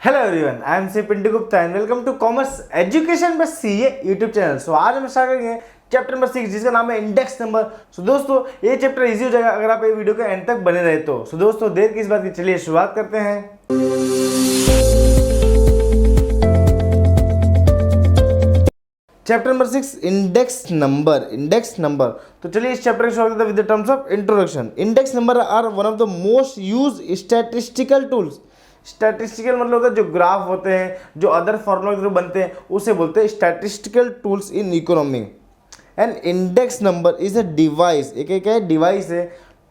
Hello everyone, I am C Pintu Gupta and welcome to commerce education बस CA YouTube channel. So आज हम start करेंगे chapter number 6 जिसका नाम है इंडेक्स नंबर। सो दोस्तों ये चैप्टर इजी हो जाएगा अगर आप ये वीडियो के एंड तक बने रहे तो। सो दोस्तों देर किस बात की, चलिए शुरुआत करते हैं। Chapter number 6 index number. तो चलिए इस चैप्टर की शुरुआत करते हैं with the terms of introduction. Index number are one of the most use statistical tools. Statistical मतलब होता है जो ग्राफ होते हैं, जो अदर फॉर्मूला के थ्रू बनते हैं, उसे बोलते हैं statistical tools in economy. And index number is a device, एक है डिवाइस है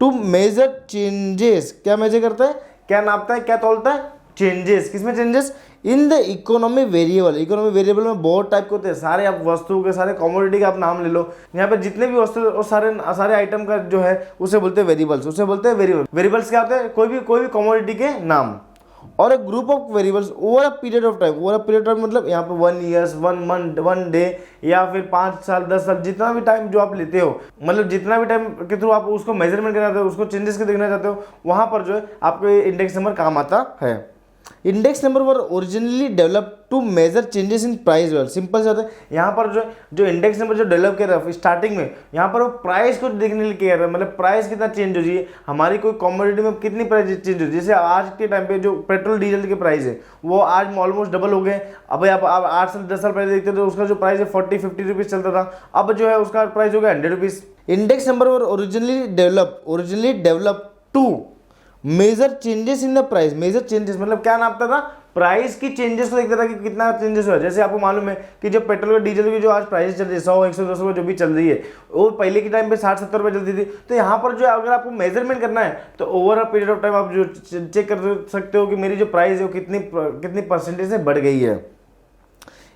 टू मेजर चेंजेस। क्या मेजर करता है, क्या नापता है, क्या तोलता है? चेंजेस। किसमें changes? In the economy variable. Economy variable में बहुत टाइप के होते हैं, सारे आप वस्तु के, सारे कमोडिटी का आप नाम ले लो। यहाँ पे जितने भी वस्तु और सारे आइटम का जो है उसे बोलते हैं वेरिएबल्स, उसे बोलते हैं वेरिएबल। वेरिएबल्स क्या होते हैं? कोई भी कमोडिटी के नाम और एक group of variables over a period of time. Over a period of time मतलब यहाँ पे 1 ईयर्स, 1 मंथ, 1 डे या फिर 5 साल, 10 साल, जितना भी टाइम जो आप लेते हो, मतलब जितना भी टाइम के थ्रू आप उसको मेजरमेंट करना चाहते हो, उसको चेंजेस के देखना चाहते हो, वहाँ पर जो है आपको इंडेक्स नंबर काम आता है। Index number were originally develop to measure changes in price well. Simple से होता है, यहाँ पर जो इंडेक्स नंबर जो डेवलप किया था स्टार्टिंग में, यहाँ पर वो प्राइस को देखने के लिए किया था, मतलब प्राइस कितना चेंज हो जाए, हमारी कोई कमोडिटी में कितनी प्राइस चेंज हो। जैसे आज के टाइम पे जो पेट्रोल डीजल के प्राइस है वो आज ऑलमोस्ट डबल हो गए। अब आप 8 साल 10 साल पहले देखते तो उसका जो प्राइस है 40-50 रुपीज़ चलता था, अब जो है उसका प्राइस हो गया 100 rupees. Index number were originally develop to measure changes in the price. Measure changes मतलब क्या नापता था? प्राइस की चेंजेस को देखता था कि कितना चेंजेस हुआ। जैसे आपको मालूम है कि जो पेट्रोल और डीजल की जो आज प्राइस चल रही है 100, 100, 200 जो भी चल रही है, वो पहले के टाइम पे 60-70 रुपये चलती थी। तो यहाँ पर जो है अगर आपको मेजरमेंट करना है तो over a period of time आप जो चेक कर सकते हो कि मेरी जो प्राइस है वो कितनी परसेंटेज से बढ़ गई है।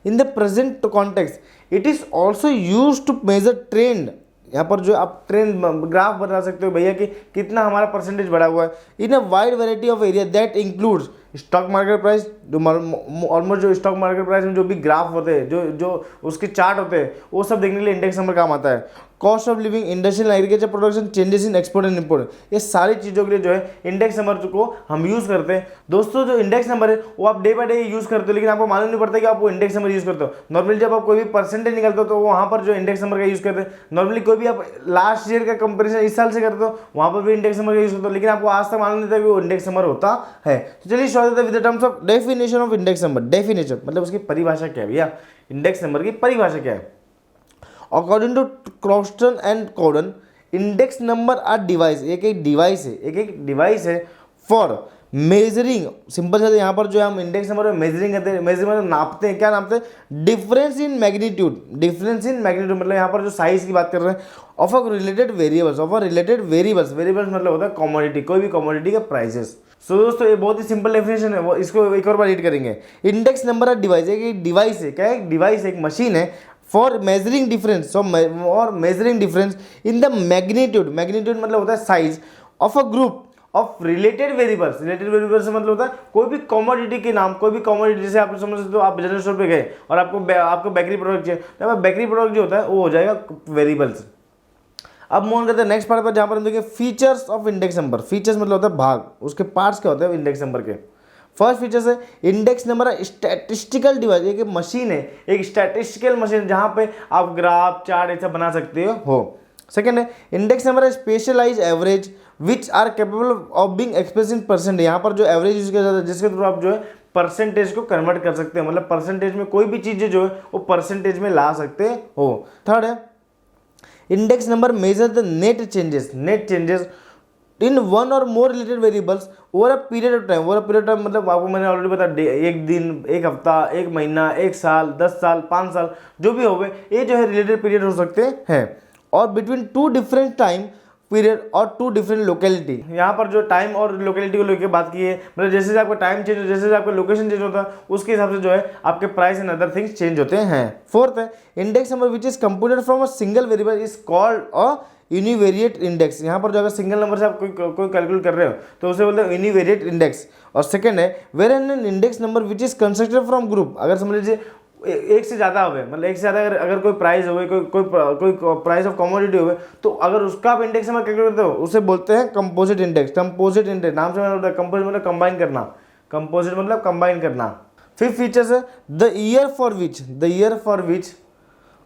In the present context it is also use to measure trend. यहाँ पर जो आप ट्रेंड ग्राफ बता सकते हो भैया कि कितना हमारा परसेंटेज बढ़ा हुआ है। In a wide variety of area that includes stock market price. Almost जो स्टॉक मार्केट प्राइस में जो भी ग्राफ होते हैं, जो उसके चार्ट होते हैं, वो सब देखने के लिए इंडेक्स नंबर काम आता है। Cost of living, industrial agriculture production, changes in export and import, ये सारी चीज़ों के लिए जो है इंडेक्स नंबर को हम यूज़ करते हैं। दोस्तों जो इंडेक्स नंबर है वो आप डे बाय डे यूज़ करते हो, लेकिन आपको मालूम नहीं पड़ता कि आप वो इंडेक्स नंबर यूज़ करते हो। नॉर्मली जब आप कोई भी परसेंटेज निकालते हो तो वहाँ पर जो इंडेक्स नंबर का यूज़ करते हैं। नॉर्मली कोई भी आप लास्ट ईयर का कंपेरिजन इस साल से करते हो, वहाँ पर भी इंडेक्स नंबर का यूज़ करते हो, लेकिन आपको आज तक मालूम नहीं था कि वो इंडेक्स नंबर होता है। तो चलिए शुरू करते हैं with the terms of definition of index number. Definition मतलब उसकी परिभाषा क्या है भैया, इंडेक्स नंबर की परिभाषा क्या है? According to Croxton and Cowden, index number are device, एक डिवाइस है फॉर मेजरिंग। सिंपल से यहाँ पर जो है हम इंडेक्स नंबर में मेजरिंग करते हैं, मेजरमेंट नापते हैं। क्या नापते हैं? Difference in magnitude. Difference in magnitude मतलब यहाँ पर जो साइज की बात कर रहे हैं, of a related variables. Variables मतलब होता है कमोडिटी, कोई भी कमोडिटी के प्राइसेस। सो दोस्तों ये बहुत ही सिंपल डेफिनेशन है, वो इसको एक और बार रीड करेंगे। इंडेक्स नंबर आर डिवाइस, एक डिवाइस है। क्या है? एक डिवाइस, एक मशीन है फॉर मेजरिंग डिफरेंस, और measuring difference in the magnitude. Magnitude मतलब होता है size of a group of related variables. Related variables मतलब होता है कोई भी कमोडिटी के नाम, कोई भी कमोडिटी। जैसे आप समझ सकते हो, आप जनरल स्टोर पे गए और आपको बेकरी प्रोडक्ट चाहिए, तो बेकरी प्रोडक्ट जो होता है वो हो जाएगा वेरिएबल्स। अब मूव करते हैं नेक्स्ट पार्ट पर, जहाँ पर हम देखें features of index number. Features मतलब होता है भाग, उसके पार्ट्स क्या होते हैं इंडेक्स नंबर के। फर्स्ट फीचर्स है इंडेक्स नंबर स्टैटिस्टिकल डिवाइस, एक मशीन है, एक स्टैटिस्टिकल मशीन जहाँ पे आप ग्राफ चार्ट ऐसा बना सकते हो। सेकेंड है index number specialise average which are capable of being express in percent. यहाँ पर जो एवरेज यूज किया जाता है जिसके थ्रू आप जो है परसेंटेज को कन्वर्ट कर सकते हैं, मतलब परसेंटेज में कोई भी चीज़ जो है वो परसेंटेज में ला सकते हो। थर्ड है index number measure the net changes in one और more related variables over a period of time. Over a period of time मतलब आपको मैंने ऑलरेडी बताया, एक दिन, एक हफ्ता, एक महीना, एक साल, 10 साल, 5 साल, जो भी हो गए, ये जो है रिलेटेड पीरियड हो सकते हैं। और बिटवीन 2 डिफरेंट टाइम पीरियड और 2 डिफरेंट लोकेलिटी। यहाँ पर जो टाइम और लोकेलिटी को लेकर बात की है, मतलब जैसे से आपका टाइम चेंज, जैसे से आपका लोकेशन चेंज होता है, उसके हिसाब से जो है आपके price and other things change होते हैं। फोर्थ है index number which is computed from a single variable is called a univariate index. यहाँ पर जो अगर सिंगल नंबर से आप कोई कैलकुलेट कर रहे हो तो उसे बोलते हैं यूनिवेरिएट इंडेक्स। और सेकंड है where an index number which is constructed from group. अगर समझ लीजिए एक से ज़्यादा हो गए, मतलब एक से ज़्यादा अगर कोई प्राइस हो गई, कोई प्राइस ऑफ कमोडिटी हो गए, तो अगर उसका आप इंडेक्स नंबर कैलकुलेट करते हो उसे बोलते हैं कंपोजिट इंडेक्स। नाम से कंपोजिट मतलब कंबाइन करना। कंपोजिट मतलब कंबाइन करना। फिफ्थ फीचर्स है the year for which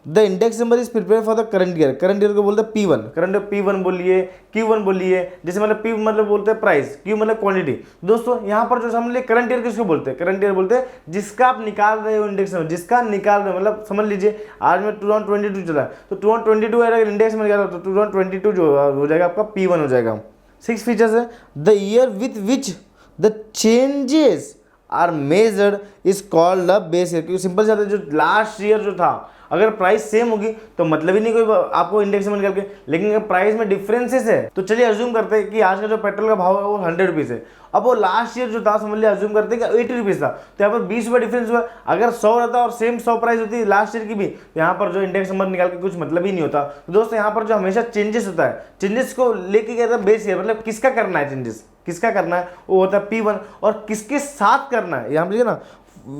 the index number is prepare for the current year. Current year को बोलते हैं P1, करंट P1 बोलिए, Q1 बोलिए, जैसे मतलब P मतलब बोलते हैं प्राइस, Q मतलब क्वांटिटी। दोस्तों यहाँ पर जो समझ लीजिए करंट ईयर किसको बोलते हैं, करंट ईयर बोलते हैं जिसका आप निकाल रहे हो इंडेक्स नंबर, जिसका निकाल रहे हो, मतलब समझ लीजिए आज में 2022 चला है तो 2022 अगर इंडेक्स में निकाला तो 2022 जो हो जाएगा आपका P1 हो जाएगा। सिक्स फीचर्स है the year with which the changes are measured is called the base year. क्योंकि सिंपल से आता है जो लास्ट ईयर जो था अगर प्राइस सेम होगी तो मतलब ही नहीं कोई आपको इंडेक्स में निकाल के, लेकिन अगर प्राइस में डिफरेंसेस है तो चलिए अज्यूम करते हैं कि आज का जो पेट्रोल का भाव है वो 100 रुपीज़ है, अब वो लास्ट ईयर जो था समझ लिया अज्यूम करते हैं कि 80 रुपीज़ था, तो यहाँ पर 20 रुपये डिफरेंस हुआ। अगर 100 रहता और सेम 100 प्राइस होती लास्ट ईयर की भी तो यहाँ पर जो इंडेक्स नंबर निकाल के कुछ मतलब ही नहीं होता। तो दोस्तों यहाँ पर जो हमेशा चेंजेस होता है, चेंजेस को लेके क्या था बेस ईयर, मतलब किसका करना है चेंजेस, किसका करना है वो होता है P1, और किसके साथ करना है यहाँ पर ना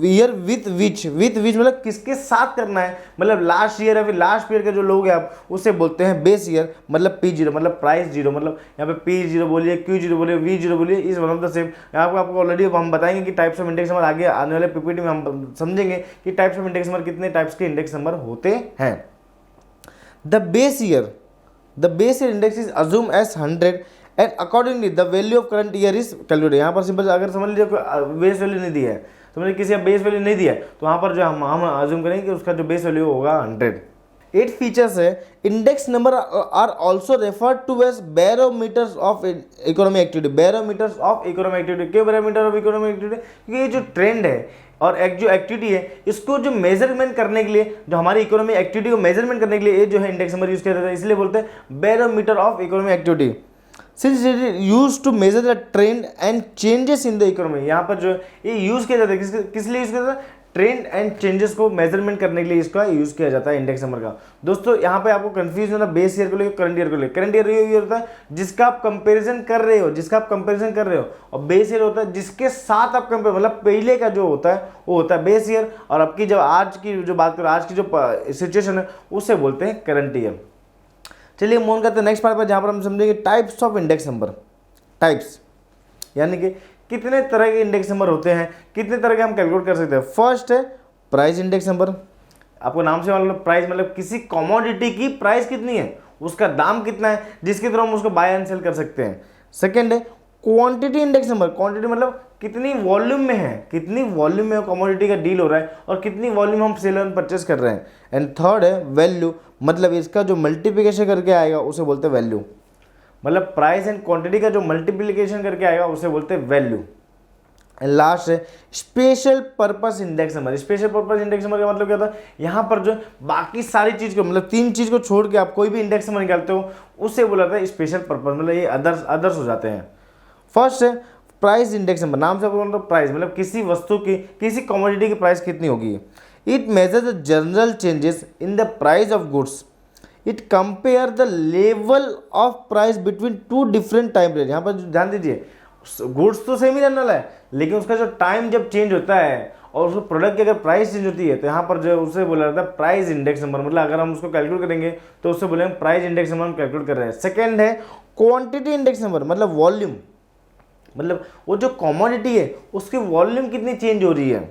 ईयर विथ विच मतलब किसके साथ करना है, मतलब लास्ट ईयर या फिर लास्ट ईयर के जो लोग हैं आप उससे बोलते हैं बेस ईयर, मतलब P0 मतलब प्राइस जीरो, मतलब यहाँ पे P0 बोलिए, Q0 बोलिए, V0 बोलिए, is one of the same. आपको ऑलरेडी हम बताएंगे कि टाइप्स ऑफ इंडेक्स नंबर आगे आने वाले पीपीटी में हम समझेंगे कि टाइप्स ऑफ इंडेक्स नंबर कितने टाइप्स के इंडेक्स नंबर होते हैं। The base year index is assume as 100 and accordingly the value of current year is calculated. यहाँ पर सिंपल अगर समझ लीजिए बेस वैल्यू नहीं दिया है, समझिए किसी का बेस वैल्यू नहीं दिया है तो वहाँ पर जो हम अज्यूम करेंगे कि उसका जो बेस वैल्यू होगा 100। 8 फीचर्स है index number are also referred to as barometers of economic activity. Barometers of economic activity, क्यों बैरोमीटर ऑफ इकोनॉमिक एक्टिविटी, क्योंकि ये जो ट्रेंड है और एक जो एक्टिविटी है इसको जो मेजरमेंट करने के लिए, जो हमारी इकोनॉमिक एक्टिविटी को मेजरमेंट करने के लिए ये जो है इंडेक्स नंबर यूज किया जाता है, इसलिए बोलते हैं barometer of economic activity. Since it is use to measure the trend and changes in the economy. यहाँ पर जो ये यूज किया जाता है किस लिए यूज किया जाता है, ट्रेंड एंड चेंजेस को मेजरमेंट करने के लिए इसका यूज किया जाता है इंडेक्स नंबर का। दोस्तों यहाँ पे आपको कंफ्यूजन होना बेस ईयर को लेकर करंट ईयर को लेकर। करंट ईयर ये होता है जिसका आप कंपैरिजन कर रहे हो, और बेस ईयर होता है जिसके साथ आप कंपेयर, मतलब पहले का जो होता है वो होता है बेस ईयर, और आपकी जब आज की जो बात करो, आज की जो सिचुएशन है उससे बोलते हैं करंट ईयर। चलिए मूव करते हैं नेक्स्ट पार्ट पर, जहाँ पर हम समझेंगे types of index number. Types यानी कि कितने तरह के इंडेक्स नंबर होते हैं, कितने तरह के हम कैलकुलेट कर सकते हैं। फर्स्ट है प्राइस इंडेक्स नंबर, आपको नाम से मालूम प्राइस मतलब किसी कमोडिटी की प्राइस कितनी है, उसका दाम कितना है, जिसके थ्रू हम उसको बाय एंड सेल कर सकते हैं। सेकेंड है क्वांटिटी इंडेक्स नंबर, क्वांटिटी मतलब कितनी वॉल्यूम में है, कितनी वॉल्यूम में कमोडिटी का डील हो रहा है और कितनी वॉल्यूम हम सेल एंड परचेस कर रहे हैं। एंड थर्ड है वैल्यू, मतलब इसका जो मल्टीप्लिकेशन करके आएगा उसे बोलते हैं वैल्यू, मतलब प्राइस एंड क्वांटिटी का जो मल्टीप्लिकेशन करके आएगा उसे बोलते हैं वैल्यू। एंड लास्ट है special purpose index number. Special purpose index number का मतलब क्या होता है, यहाँ पर जो बाकी सारी चीज़ को, मतलब 3 चीज़ को छोड़ के आप कोई भी इंडेक्स नंबर निकालते हो उससे बोला जाता है स्पेशल पर्पस, मतलब ये अदर्स हो जाते हैं। फर्स्ट है प्राइस इंडेक्स नंबर, नाम से बोल प्राइस मतलब किसी वस्तु की, किसी कमोडिटी की प्राइस कितनी होगी। It measure the general changes in the price of goods. It compare the level of price between 2 different time period. यहाँ पर ध्यान दीजिए गुड्स तो सेम ही रहने वाला है, लेकिन उसका जो टाइम जब चेंज होता है और उस प्रोडक्ट की अगर प्राइस चेंज होती है तो यहाँ पर जो उसे बोला जाता है प्राइस इंडेक्स नंबर, मतलब अगर हम उसको कैलकुलेट करेंगे तो उससे बोलेंगे प्राइस इंडेक्स नंबर हम कैलकुलेट कर रहे हैं। सेकेंड है क्वांटिटी इंडेक्स नंबर, मतलब वॉल्यूम, मतलब वो जो कमोडिटी है उसकी वॉल्यूम कितनी चेंज हो रही है।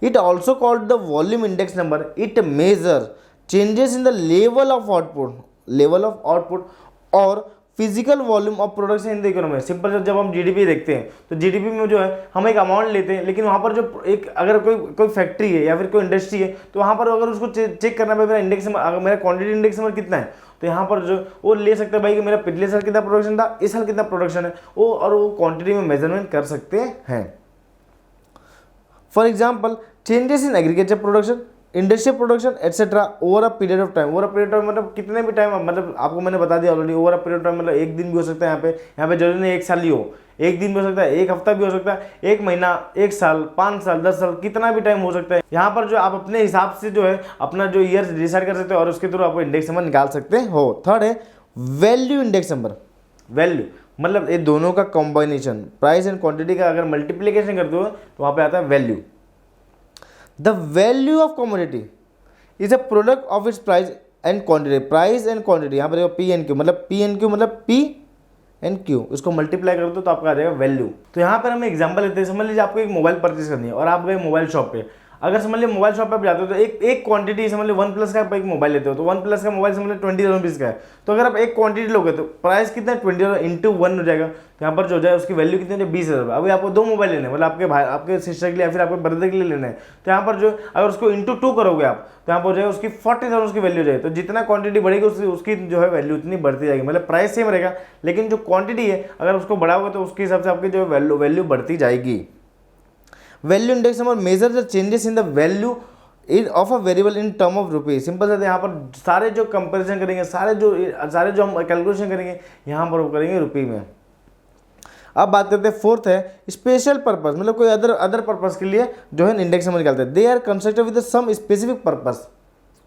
It also called the volume index number. It measure changes in the level of output और physical volume of production in the economy. Simple जब हम जीडीपी देखते हैं तो जीडीपी में जो है हम एक अमाउंट लेते हैं, लेकिन वहाँ पर जो एक अगर कोई फैक्ट्री है या फिर कोई इंडस्ट्री है तो वहाँ पर अगर उसको चेक करना है मेरा इंडेक्स नंबर, अगर मेरा क्वांटिटी इंडेक्स नंबर कितना है तो यहाँ पर जो वो ले सकता है भाई कि मेरा पिछले साल कितना प्रोडक्शन था, इस साल कितना प्रोडक्शन है, वो और वो क्वांटिटी में मेजरमेंट कर सकते हैं। For example changes in agriculture production, industrial production etcetera over a period of time. Over a period of time मतलब कितने भी टाइम, मतलब आपको मैंने बता दिया already. Over a period of time मतलब एक दिन भी हो सकता है, यहाँ पे जरूरी नहीं 1 साल ही हो, एक दिन भी हो सकता है, 1 हफ्ता भी हो सकता है, 1 महीना, 1 साल, 5 साल, 10 साल, कितना भी टाइम हो सकता है। यहाँ पर जो आप अपने हिसाब से जो है अपना जो ईयर डिसाइड कर सकते हो और उसके थ्रू आप इंडेक्स नंबर निकाल सकते हो। थर्ड है वैल्यू इंडेक्स नंबर। वैल्यू मतलब ये दोनों का कॉम्बिनेशन, प्राइस एंड क्वांटिटी का अगर मल्टीप्लीकेशन करते हो तो वहाँ पे आता है value. The value of commodity is a product of its price and quantity. Price and quantity यहाँ पर पी एन क्यू, मतलब पी एन क्यू मतलब पी एंड क्यू, इसको मल्टीप्लाई कर दो तो आपका आ जाएगा वैल्यू। तो यहाँ पर हम एग्जांपल लेते हैं, समझ लीजिए आपको एक मोबाइल परचेज करनी है और आप गए मोबाइल शॉप पे। अगर समझ लीजिए मोबाइल शॉप पे आप जाते हो तो एक क्वांटिटी समझ लीजिए 1+ का आप एक मोबाइल लेते हो, तो 1+ का मोबाइल समझ लीजिए 20,000 का है। तो अगर आप एक क्वांटिटी लोगे तो प्राइस कितना 20,000 इंटू 1 हो जाएगा। तो यहाँ पर जो जाए उसकी वैल्यू कितनी है 20,000। अभी आपको 2 मोबाइल लेने हैं, मतलब आपके भाई आपके सिस्टर के लिए या फिर आपके ब्रदर के लिए लेना है, तो यहाँ पर जो अगर उसको इंटू 2 करोगे आप तो यहाँ पर हो जाएगा उसकी 40,000 उसकी वैल्यू जाएगी। तो जितना क्वांटिटी बढ़ेगी उसकी जो है वैल्यू उतनी बढ़ती जाएगी, मतलब प्राइस सेम रहेगा लेकिन जो क्वांटिटी है अगर उसको बढ़ाओगे तो उसके हिसाब से आपकी जो वैल्यू बढ़ती जाएगी। Value index number measure the changes in the value in of a variable in term of rupees. Simple से यहाँ पर सारे जो कंपैरिजन करेंगे, सारे जो हम कैलकुलेशन करेंगे यहाँ पर वो करेंगे रुपये में। अब बात करते हैं फोर्थ है स्पेशल पर्पस, मतलब कोई अदर पर्पस के लिए जो है इंडेक्स नंबर निकालते हैं। They are constructed with some specific purpose,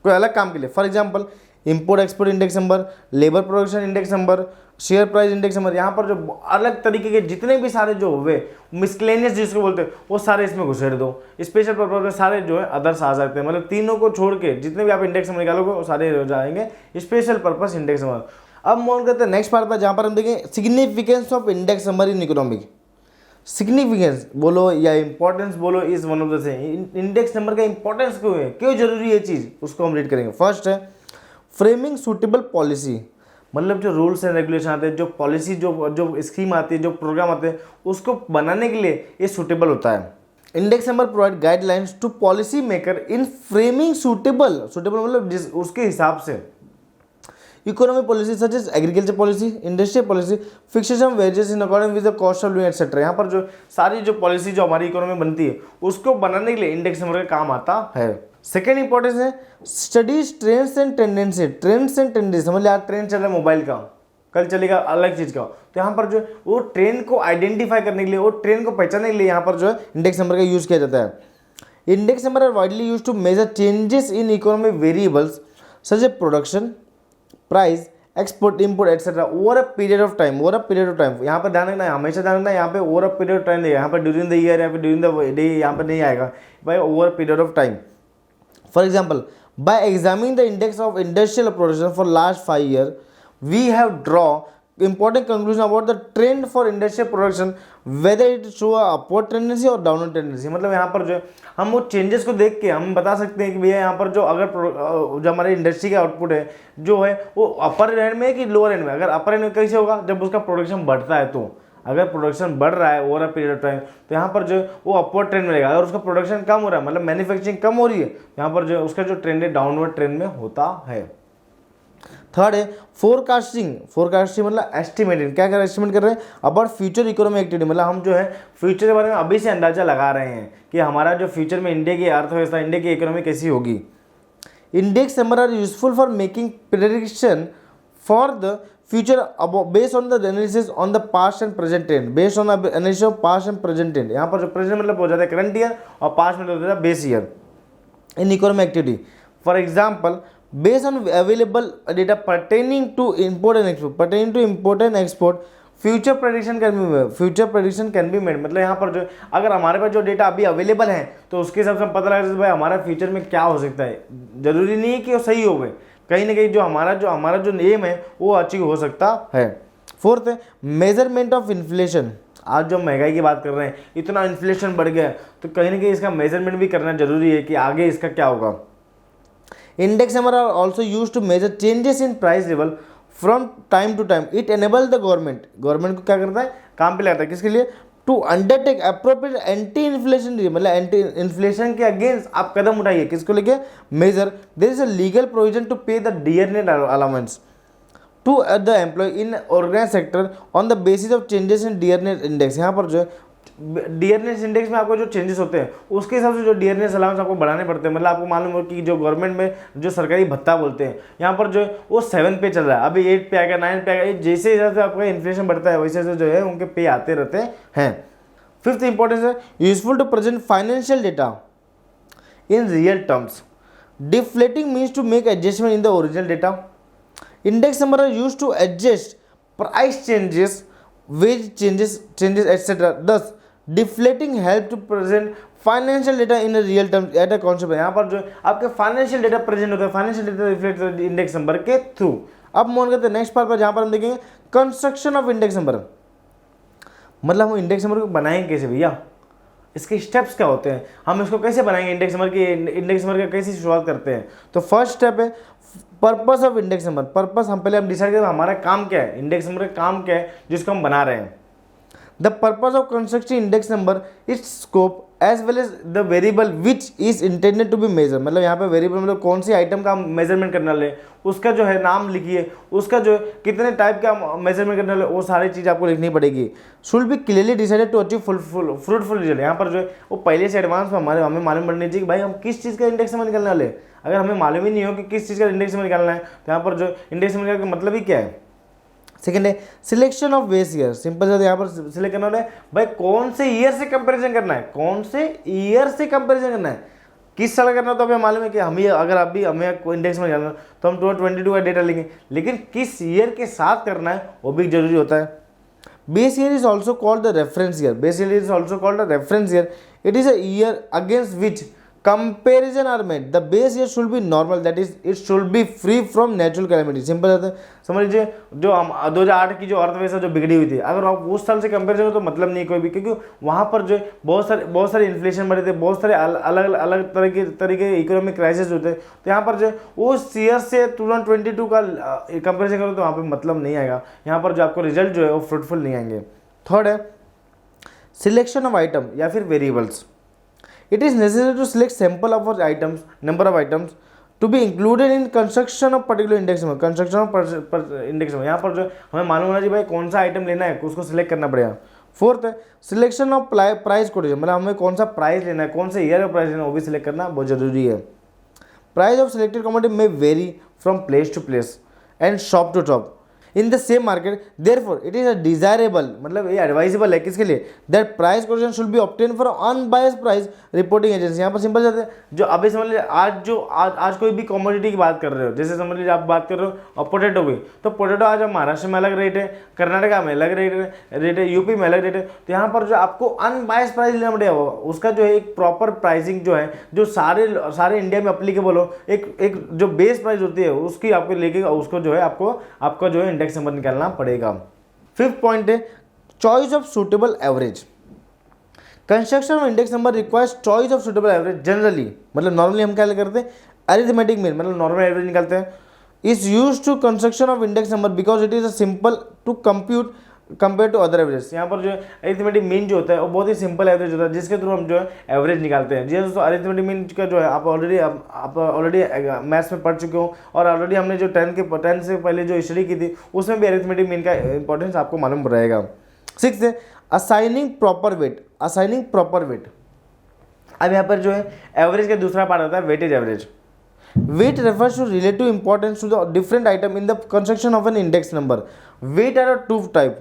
कोई अलग काम के लिए। For example import export index number, labour production index number, share price index number. यहाँ पर जो अलग तरीके के जितने भी सारे जो हुए मिसलेनियस जिसको बोलते हैं वो सारे इसमें घुसेड़ दो। स्पेशल पर्पस में सारे जो है अदर्स आ सकते हैं, मतलब तीनों को छोड़ के जितने भी आप इंडेक्स नंबर निकालोगे वो सारे हो जाएंगे स्पेशल पर्पस इंडेक्स नंबर। अब मूव करते हैं नेक्स्ट पार्ट पर, जहाँ पर हम देखेंगे significance of index number in economic. Significance बोलो या इंपॉर्टेंस बोलो is one of the thing. Index number का इंपॉर्टेंस क्यों है, क्यों जरूरी है चीज़, उसको हम रीड करेंगे। फर्स्ट है फ्रेमिंग सूटेबल पॉलिसी, मतलब जो रूल्स एंड रेगुलेशन आते हैं, जो पॉलिसी जो स्कीम आती है, जो प्रोग्राम आते हैं, उसको बनाने के लिए ये सूटेबल होता है। Index number provide guidelines to policy maker in framing suitable मतलब जिस उसके हिसाब से economic policy such as agriculture policy, industrial policy, fixation wages in according with the cost of living etcetera. यहाँ पर जो सारी जो पॉलिसी जो हमारी इकोनॉमी में बनती है उसको बनाने के लिए इंडेक्स नंबर का काम आता है। सेकेंड इंपॉर्टेंस है studies trends and tendency. Trends and tendency, समझ लिया ट्रेंड चल रहा है मोबाइल का, कल चलेगा अलग चीज का, तो यहाँ पर जो वो ट्रेंड को आइडेंटिफाई करने के लिए, वो ट्रेंड को पहचानने के लिए यहाँ पर जो है इंडेक्स नंबर का यूज किया जाता है। Index number are widely use to measure changes in economic variables such a production, price, export, import etcetera over a period of time. यहाँ पर ध्यान रखना है, हमेशा ध्यान रखना है, यहाँ पे over a period of time देगा, यहाँ पर ड्यूरिंग द ईयर या फिर ड्यूरिंग द डे यहाँ पर नहीं आएगा भाई, over period of time. For example by examining the index of industrial production for last 5 years we have draw important conclusion about the trend for industrial production whether it show a upward tendency or downward tendency। मतलब यहाँ पर जो हम वो changes को देख के हम बता सकते हैं कि भैया यहाँ पर जो अगर जो हमारे इंडस्ट्री का आउटपुट है जो है वो अपर एंड में है कि लोअर एंड में। अगर अपर एंड में कैसे होगा, जब उसका प्रोडक्शन बढ़ता है, तो अगर प्रोडक्शन बढ़ रहा है over a period of time तो यहाँ पर जो वो अपवर्ड ट्रेंड में रहेगा। अगर उसका प्रोडक्शन कम हो रहा है, मतलब मैन्युफैक्चरिंग कम हो रही है, यहाँ पर जो उसका जो ट्रेंड है डाउनवर्ड ट्रेंड में होता है। थर्ड है फोरकास्टिंग। फोरकास्टिंग मतलब एस्टिमेटिंग, क्या कर एस्टिमेट कर रहे हैं अबाउट फ्यूचर इकोनॉमिक एक्टिविटी, मतलब हम जो है फ्यूचर के बारे में अभी से अंदाजा लगा रहे हैं कि हमारा जो फ्यूचर में इंडिया की अर्थव्यवस्था, इंडिया की इकोनॉमी कैसी होगी। Index number are useful for making prediction for the future based on the analysis on the past and present trend, based on the analysis of past and present trend. यहाँ पर जो present मतलब हो जाता है current year और past मतलब हो जाता है base year in economic activity. For example based on available data pertaining to import and export future prediction can be made। मतलब यहाँ पर जो अगर हमारे पास जो डेटा अभी अवेलेबल है तो उसके हिसाब से हम पता लगा सकते भाई हमारा फ्यूचर में क्या हो सकता है। जरूरी नहीं है कि वो सही हो गए, कहीं ना कहीं जो हमारा जो एम है वो अचीव हो सकता है। फोर्थ है मेजरमेंट ऑफ इन्फ्लेशन। आज जो महंगाई की बात कर रहे हैं, इतना इन्फ्लेशन बढ़ गया तो कहीं ना कहीं इसका मेजरमेंट भी करना जरूरी है कि आगे इसका क्या होगा। Index number are also use to measure changes in price level from time to time. It enable the government को क्या करता है, काम पे लगाता है, किसके लिए, to undertake appropriate anti inflation, मतलब एंटी इन्फ्लेशन के अगेंस्ट आप कदम उठाइए, किसको लेके, measure. There is a legal provision to pay the dearness allowance to the employ in organize sector on the basis of changes in dearness index. यहाँ पर जो है डियरनेस इंडेक्स में आपको जो चेंजेस होते हैं उसके हिसाब से जो डियरनेस अलाउंस आपको बढ़ाने पड़ते हैं। मतलब आपको मालूम हो कि जो गवर्नमेंट में जो सरकारी भत्ता बोलते हैं यहाँ पर जो है वो 7 पे चल रहा है, अभी 8 पे आएगा, 9 पे आएगा, जैसे हिसाब से आपका इन्फ्लेशन बढ़ता है वैसे जो है उनके पे आते रहते हैं। फिफ्थ इंपॉर्टेंस है useful to present financial data in real terms. Deflating means to make adjustment in the original data. Index number are use to adjust price changes, wage changes etcetera. Thus deflating help to present financial data in real term at a concept. यहाँ पर जो आपके financial data present होता है, financial data reflect index number के through. अब move करते हैं नेक्स्ट पार्ट पर, जहाँ पर हम देखेंगे कंस्ट्रक्शन ऑफ इंडेक्स नंबर, मतलब हम इंडेक्स नंबर को बनाएंगे कैसे भैया, इसके स्टेप्स क्या होते हैं, हम इसको कैसे बनाएंगे, इंडेक्स नंबर का कैसे शुरुआत करते हैं। तो फर्स्ट स्टेप है purpose of index number. Purpose हम पहले डिसाइड करें हमारा काम क्या है, इंडेक्स नंबर का काम क्या है जिसको हम बना रहे हैं। The purpose of constructing index number its scope as well as the variable which is intended to be measure, मतलब यहाँ पे वेरिएबल मतलब कौन सी आइटम का मेजरमेंट करने वाले, उसका जो है नाम लिखिए, उसका जो है कितने टाइप का मेजरमेंट करने वाले, वो सारी चीज़ आपको लिखनी पड़ेगी। Should be clearly decided to achieve fruitful result. यहाँ पर जो है वो पहले से एडवांस में हमें मालूम पड़नी चाहिए कि भाई हम किस चीज़ का इंडेक्स नंबर निकालने वाले। अगर हमें मालूम ही नहीं हो कि किस चीज़ का इंडेक्स नंबर निकालना है तो यहाँ पर जो इंडेक्स नंबर का मतलब ही क्या है। सेकेंड है selection of base year. Simple से यहाँ पर सिलेक्ट करना है भाई कौन से ईयर से कंपैरिजन करना है, कौन से ईयर से कंपैरिजन करना है, किस साल करना है। तो हमें मालूम है कि हम अगर अभी हमें कोई इंडेक्स में जाना तो हम 2022 का डेटा लेंगे, लेकिन किस ईयर के साथ करना है वो भी जरूरी होता है। Base year is also called the reference year. Base year is also called the reference year. It is a year against which comparison are made. The base year should be normal, that is it should be free from natural calamity. Simple है, समझ लीजिए जो 2008 की जो अर्थव्यवस्था जो बिगड़ी हुई थी, अगर आप उस साल से कंपेरिजन हो तो मतलब नहीं कोई भी, क्योंकि वहाँ पर जो बहुत सारे इन्फ्लेशन बढ़े थे, बहुत सारे अलग तरह के इकोनॉमिक क्राइसिस होते। तो यहाँ पर जो उस ईयर से 2022 का कंपेरिजन करो तो वहाँ पर मतलब नहीं आएगा, यहाँ पर जो आपको रिजल्ट जो है वो फ्रूटफुल नहीं आएंगे। थर्ड है सिलेक्शन ऑफ आइटम या फिर variables. It is necessary to select sample of items, number of items to be included in construction of particular index number. Construction of index number, यहाँ पर जो हमें मालूम होना चाहिए भाई कौन सा आइटम लेना है उसको सिलेक्ट करना पड़ेगा। फोर्थ है सिलेक्शन ऑफ प्राइस कोटेशन, मतलब हमें कौन सा प्राइस लेना है, कौन से ईयर का प्राइस लेना है वो भी सिलेक्ट करना बहुत जरूरी है। Price of selected commodity may vary from place to place and shop to shop in the same market, therefore it is a desirable, मतलब ये एडवाइजेबल है किसके लिए, that price quotation should be obtain for unbiased price reporting agency. यहाँ पर simple जाते हैं जो अभी समझ लीजिए आज कोई भी कमोडिटी की बात कर रहे हो, जैसे समझ लीजिए आप बात कर रहे हो और पोटैटो की, तो पोटैटो आज महाराष्ट्र में अलग रेट है, कर्नाटका में अलग रेट है, यूपी में अलग रेट है। तो यहाँ पर जो आपको अनबायस्ड प्राइस लेना पड़ेगा, उसका जो है एक प्रॉपर प्राइसिंग जो है जो सारे इंडिया में अप्लीकेबल हो, एक जो बेस प्राइस होती है उसकी आपको लेके उसको जो है आपका जो है इंडेक्स नंबर निकालना पड़ेगा। फिफ्थ पॉइंट है choice of suitable average. Construction of index number requires choice of suitable average generally, मतलब नॉर्मली हम क्या करते हैं अरिथमेटिक मीन, मतलब नॉर्मल एवरेज निकालते हैं, is used to construction of index number because it is a simple to compute compare to other average. यहाँ पर जो है अरिथमेटिक मीन जो होता है वो बहुत ही सिंपल एवरेज होता है जिसके थ्रू हम जो है एवरेज निकालते हैं। जी दोस्तों, अरिथमेटिक मीन का जो है आप ऑलरेडी मैथ्स में पढ़ चुके हो और ऑलरेडी हमने जो 10 से पहले जो स्टडी की थी उसमें भी अरिथमेटिक मीन का इंपॉर्टेंस आपको मालूम रहेगा। सिक्स है assigning proper weight. Assigning proper weight, अब यहाँ पर जो है एवरेज का दूसरा पार्ट होता है weightage average. Weight refers to relative importance to the different item in the construction of an index number. Weight are two type,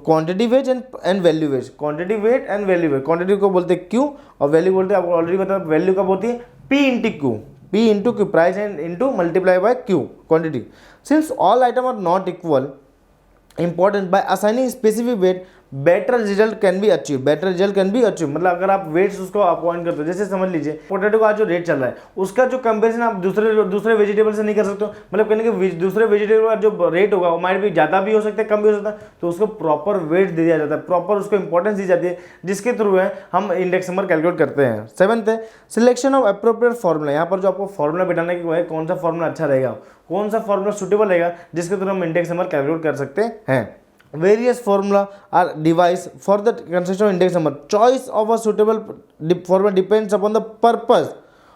quantity weight and value weight. Quantity weight and value weight. Quantity को बोलते हैं Q और value बोलते हैं, आपको already पता है value कब होती है P into Q. P into Q, price and into multiply by Q, quantity. Since all items are not equal important, by assigning specific weight better result can be achieve. Better result can be achieve मतलब अगर आप weights उसको appoint करते हो, जैसे समझ लीजिए potato का जो रेट चल रहा है उसका जो कंपेरिजन आप दूसरे वेजिटेबल से नहीं कर सकते हो, मतलब कहने के दूसरे वेजिटेबल का जो रेट होगा वो माइट भी ज़्यादा भी हो सकता है कम भी हो सकता है, तो उसको प्रॉपर वेट दे दिया जाता है, प्रॉपर उसको इंपॉर्टेंस दी जाती है जिसके थ्रू है हम इंडेक्स नंबर कैलकुलेट करते हैं। सेवंथ है सिलेक्शन ऑफ अप्रोप्रिएट फॉर्मूला। यहाँ पर जो आपको फॉर्मूला बिठाने की कौन सा फॉर्मूला अच्छा रहेगा, कौन सा फॉर्मूला सुटेबल रहेगा जिसके थ्रू हम इंडेक्स नंबर कैलकुलेट कर सकते हैं। Various formula are devised for the construction of index number. Choice of a suitable formula depends upon the purpose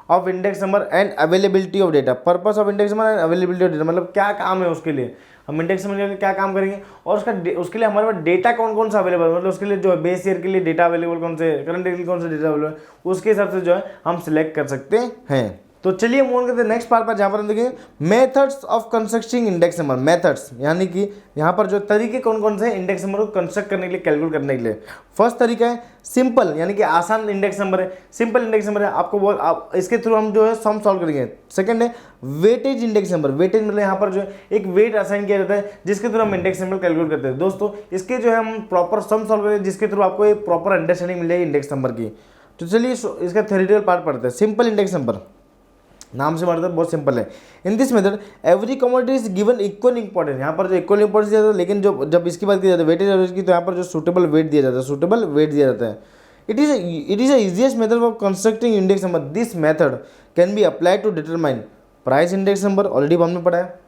of index number and availability of data. Purpose of index number and availability of data मतलब क्या काम है उसके लिए, हम index number के क्या काम करेंगे और उसके लिए हमारे पास डेटा कौन सा अवेलेबल, मतलब उसके लिए जो है बेस ईयर के लिए डेटा अवेलेबल कौन से, करंट ईयर के लिए कौन सा डेटा अवेलेबल, उसके हिसाब से जो है हम सिलेक्ट कर सकते हैं। तो चलिए मूव करते हैं नेक्स्ट पार्ट पर जहाँ पर हम देखेंगे methods of constructing index number. Methods यानी कि यहाँ पर जो तरीके कौन से इंडेक्स नंबर को कंस्ट्रक्ट करने के लिए, कैलकुलेट करने के लिए। फर्स्ट तरीका है सिंपल यानी कि आसान इंडेक्स नंबर है, सिंपल इंडेक्स नंबर है आपको इसके थ्रू हम जो है सम सॉल्व करेंगे। सेकंड है वेटेज इंडेक्स नंबर। वेटेज मतलब यहाँ पर जो है एक वेट असाइन किया जाता है जिसके थ्रू हम इंडेक्स नंबर कैलकुलेट करते हैं। दोस्तों इसके जो है हम प्रॉपर सम सॉल्व करेंगे जिसके थ्रू आपको एक प्रॉपर अंडरस्टैंडिंग मिल जाएगी इंडेक्स नंबर की। तो चलिए इसका थ्योरेटिकल पार्ट पढ़ते हैं। सिंपल इंडेक्स नंबर, नाम से मतलब बहुत सिंपल है। इन this method every commodity is given equal importance, यहाँ पर जो इक्वल इंपॉर्टेंस दिया जाता है, लेकिन जो जब इसकी बात की जाती है वेटेज एवरेज की, तो यहाँ पर जो सूटेबल वेट दिया जाता है, सूटेबल वेट दिया जाता है। It is easiest method for constructing index number. This method can be applied to determine price index number, already हमने पढ़ा है,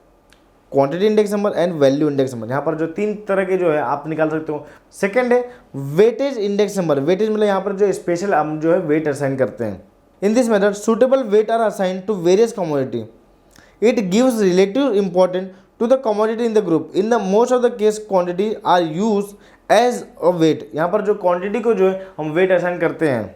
quantity index number and value index number. यहाँ पर जो 3 तरह के जो है आप निकाल सकते हो। सेकंड है वेटेज इंडेक्स नंबर। वेटेज मतलब यहाँ पर जो स्पेशल हम जो है वेट असाइन करते हैं। In this method suitable weight are assign to various commodity. It gives relative important to the commodity in the group. In the most of the case quantity are use as a weight. यहाँ पर जो quantity को जो है हम wait assign करते हैं।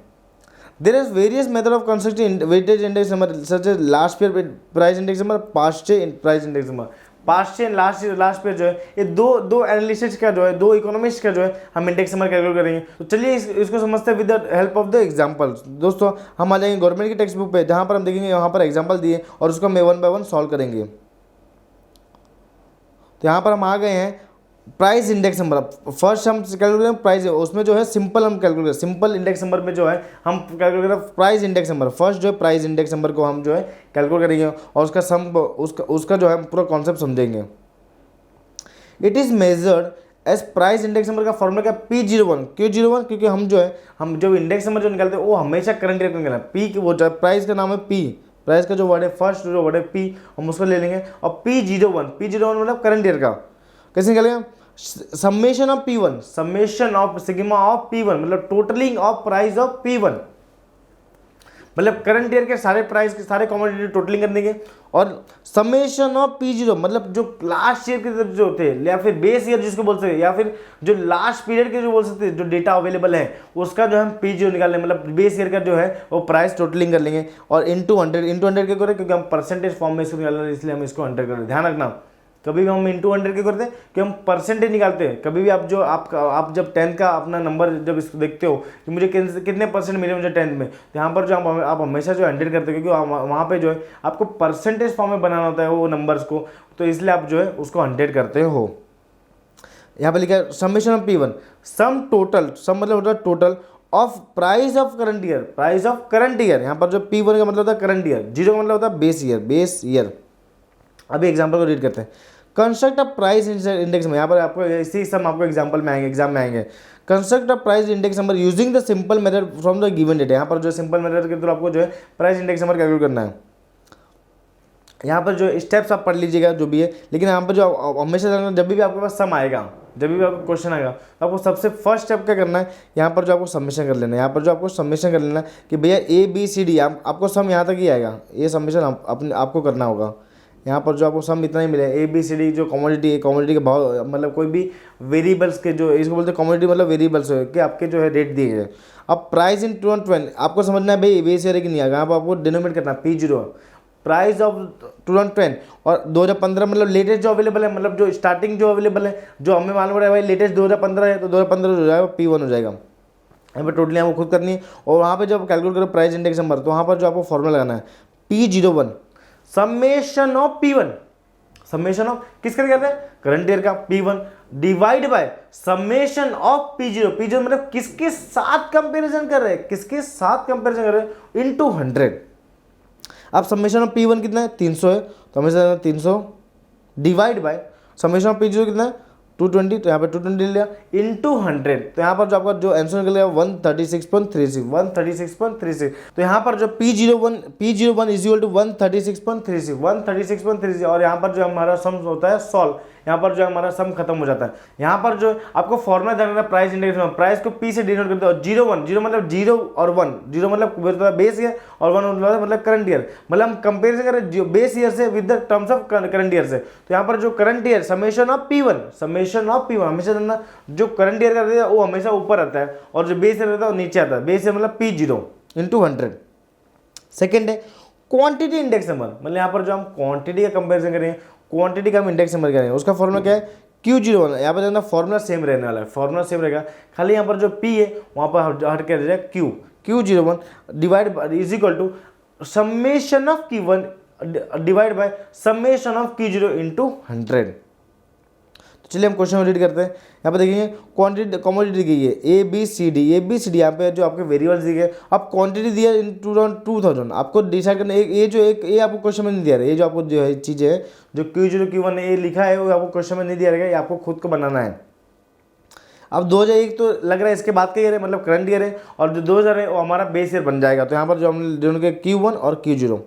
There is various method of constructing weightage index number such as last year price index number, past year price index number. Past year लास्ट पे जो है ये दो एनालिस्ट का जो है, दो इकोनॉमिस्ट का जो है हम इंडेक्स नंबर कैलकुलेट करेंगे। तो चलिए इसको समझते हैं with the help of the example. दोस्तों हम आ जाएंगे गवर्नमेंट की टेक्स्ट बुक पे, जहाँ पर हम देखेंगे यहाँ पर एग्जांपल दिए और उसको हम 1 बाय 1 सॉल्व करेंगे। तो यहाँ पर हम आ गए हैं प्राइस इंडेक्स नंबर। फर्स्ट हम कैलकुलेट करें प्राइस, उसमें जो है सिंपल हम कैलकुलेट करें, सिंपल इंडेक्स नंबर में जो है हम कैलकुलेट करें प्राइस इंडेक्स नंबर। फर्स्ट जो है प्राइस इंडेक्स नंबर को हम जो है कैलकुलेट करेंगे और उसका सम उसका जो है पूरा कॉन्सेप्ट समझेंगे। It is measured as price index number का फॉर्मूला क्या, P01। क्यों 01? क्योंकि हम जो है हम जो इंडेक्स नंबर जो निकालते हैं वो हमेशा करंट ईयर का निकालना है। पी वो प्राइस का नाम है P, प्राइस का जो वर्ड है फर्स्ट जो वर्ड है P, हम उसको ले लेंगे। और P01 मतलब करंट ईयर का कैसे निकालेंगे, summation of P1, summation of sigma of P1 मतलब totalling of price of P1, मतलब करंट ईयर के सारे प्राइस के सारे कमोडिटी टोटलिंग कर देंगे। और समेशन ऑफ P0 मतलब जो लास्ट ईयर के जो थे या फिर बेस ईयर जिसको बोल सकते हैं, या फिर जो लास्ट पीरियड के जो बोल सकते हैं, जो डेटा अवेलेबल है उसका जो हम P0 निकाल लेंगे, मतलब बेस ईयर का जो है वो प्राइस टोटलिंग कर लेंगे। और इंटू 100 के करें, क्योंकि हम परसेंटेज फॉर्म में इसको निकाल रहे हैं इसलिए हम इसको 100 करें। ध्यान रखना कभी भी हम इंटू 100 क्यों करते हैं कि हम परसेंटेज निकालते हैं। कभी भी आप जो आप जब 10th का अपना नंबर जब इसको देखते हो कि मुझे कितने परसेंट मिले मुझे 10th में, तो यहाँ पर जो आप हमेशा जो 100 करते हो, क्योंकि वहाँ पे जो है आपको परसेंटेज फॉर्म में बनाना होता है वो नंबर्स को, तो इसलिए आप जो है उसको 100 करते हो। यहाँ पर लिखा है summation of P1 sum total, sum मतलब होता है total of price of current year, price of current year. यहाँ पर जो P1 का मतलब होता है करंट ईयर, 0 का मतलब होता है बेस ईयर, बेस ईयर। अभी एग्जाम्पल को रीड करते हैं। कंस्ट्रक्ट अ प्राइस इंडेक्स में, यहाँ पर आपको इसी सब आपको एग्जाम्पल में आएंगे, एग्जाम में आएंगे। Construct a price index number using the simple method from the given data. यहाँ पर जो सिंपल मेथड के थ्रू आपको जो है प्राइस इंडेक्स नंबर कैलकुलेट करना है। यहाँ पर जो स्टेप्स आप पढ़ लीजिएगा जो भी है, लेकिन यहाँ पर जो हमेशा जब भी आपके पास सम आएगा, जब भी आपको क्वेश्चन आएगा, तो आपको सबसे फर्स्ट स्टेप क्या करना है, यहाँ पर जो आपको सबमिशन कर लेना है। यहाँ पर जो आपको सबमिशन कर लेना है कि भैया ABCD आपको सम यहाँ तक ही आएगा, ये सबमिशन आपको करना होगा। यहाँ पर जो आपको सम इतना ही मिले, ABCD जो कमोडिटी है, कमोडिटी के भाव मतलब कोई भी वेरिएबल्स के जो इसको बोलते हैं कमोडिटी मतलब वेरिएबल्स है कि आपके जो है रेट दिए गए। अब प्राइस इन 2020 आपको समझना है भाई बेस ईयर की नहीं आएगा, यहाँ पर आपको डिनोमिनेट करना है P0 प्राइस ऑफ 2010 और 2015 मतलब लेटेस्ट जो अवेलेबल है, मतलब जो स्टार्टिंग जो अवेलेबल है, जो हमें मालूम है भाई लेटेस्ट 2015 है, तो 2015 हो जाएगा P1 हो जाएगा। यहाँ पर टोटली आपको खुद करनी है। और वहाँ पे जब कैलकुलेट करो प्राइस इंडेक्स नंबर, तो वहाँ पर जो आपको फॉर्मूला लगाना है P01 summation of P1, summation of किसका करते हैं करंट ईयर का P1 divide by summation of P0, P0 मतलब किसके साथ कंपैरिजन कर रहे हैं, किसके साथ कंपैरिजन कर रहे हैं, इनटू 100। अब समेशन ऑफ P1 कितना है 300 है, तो हमेशा 300 divide by summation of P0 कितना है 220, तो यहाँ पे 220 ले लिया इनटू 100। तो यहाँ पर जो आपका जो आंसर निकलेगा 136.36, 136.36। तो यहाँ पर जो P01 इज इक्वल टू 136.36, 136.36। और यहाँ पर जो हमारा सम होता है सॉल्व, यहाँ पर जो हमारा सम खत्म हो जाता है। यहाँ पर जो आपको फॉर्मूला देना है प्राइस इंडेक्स में, प्राइस को P से डिनोट करते हैं। 01 0 मतलब 0 और 1, 0 मतलब बेस ईयर और 1 मतलब करंट ईयर, मतलब हम कंपेरिजन करें बेस ईयर से with the terms of current year से। तो यहाँ पर जो current year summation of P1, summation of P1 हमेशा देना, जो करंट ईयर का रहता है वो हमेशा ऊपर आता है और जो बेस ईयर रहता है वो नीचे आता है। बेस ईयर मतलब P0 इंटू 100। सेकेंड है क्वांटिटी इंडेक्स नंबर, मतलब यहाँ पर जो हम क्वांटिटी का कंपेरिजन करेंगे, क्वांटिटी का हम इंडेक्स नंबर करेंगे, उसका फॉर्मूला क्या है Q01। यहाँ पर देखना फॉर्मूला सेम रहने वाला है, फॉर्मूला सेम रहेगा, खाली यहाँ पर जो P है वहाँ पर हट के रहेगा Q, Q01 divide is equal to summation of Q1 divide by summation of Q0 into 100। तो चलिए हम क्वेश्चन रीड करते हैं। यहाँ पर देखेंगे क्वांटिटी कमोडिटी दी गई है ए बी सी डी यहाँ पे जो आपके वेरिएबल्स दिए गए, अब क्वांटिटी दिया इन 2000 आपको डिसाइड करना है। ये जो ये आपको क्वेश्चन में नहीं दिया रहा है, ये जो आपको जो है चीज़ है जो Q0 Q1 ये लिखा है वो आपको क्वेश्चन में नहीं दिया रहेगा, ये आपको खुद को बनाना है। अब 2001 तो लग रहा है इसके बाद का ईयर है, मतलब करंट ईयर है, और जो 2000 है वो हमारा बेस ईयर बन जाएगा। तो यहाँ पर जो हमने दोनों के Q1 और Q0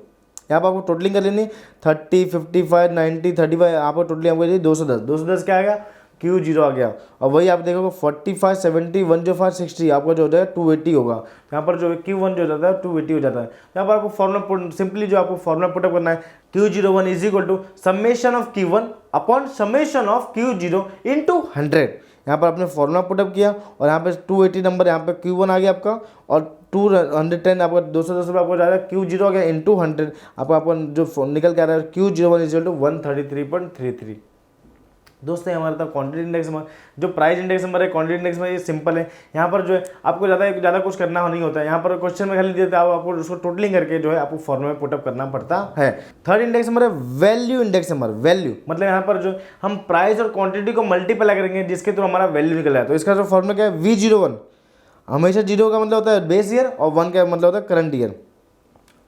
यहाँ पर आपको टोटलिंग कर लेनी 30 55 90 35, यहाँ पर टोटली आपको 210 क्या आ गया Q0 आ गया। और वही आप देखोगे 45 70 105 60 आपका जो हो जाएगा 280 होगा। यहाँ पर जो Q1 जो हो जाता है 280 हो जाता है। यहाँ पर आपको फॉर्मूला सिंपली जो आपको फॉर्मूला पुटअप करना है Q01 is equal to summation of Q1 upon summation of Q0 into 100। यहाँ पर आपने फॉर्मूला पुटअप किया और यहाँ पे 280 नंबर यहाँ पे Q1 आ गया आपका, और 210 आपका 210 रुपये आपको जाएगा Q0 आ गया इंटू 100। आपका जो निकल के आ रहा है Q01 इज इक्वल टू 133.33। दोस्तों हमारा था क्वांटिटी इंडेक्स नंबर, जो प्राइस इंडेक्स नंबर है क्वांटिटी इंडेक्स में ये सिंपल है। यहाँ पर जो है आपको ज़्यादा कुछ करना नहीं होता है। यहाँ पर क्वेश्चन में खाली देता है, आपको उसको टोटलिंग करके जो है आपको फॉर्मूला में पुटअप करना पड़ता है। थर्ड इंडेक्स नंबर है वैल्यू इंडेक्स नंबर। वैल्यू मतलब यहाँ पर जो हम प्राइस और क्वांटिटी को मल्टीप्लाई करेंगे जिसके थ्रू हमारा वैल्यू निकल जाए। तो इसका जो फॉर्मूला क्या है V01, हमेशा 0 का मतलब होता है बेस ईयर और 1 का मतलब होता है करंट ईयर।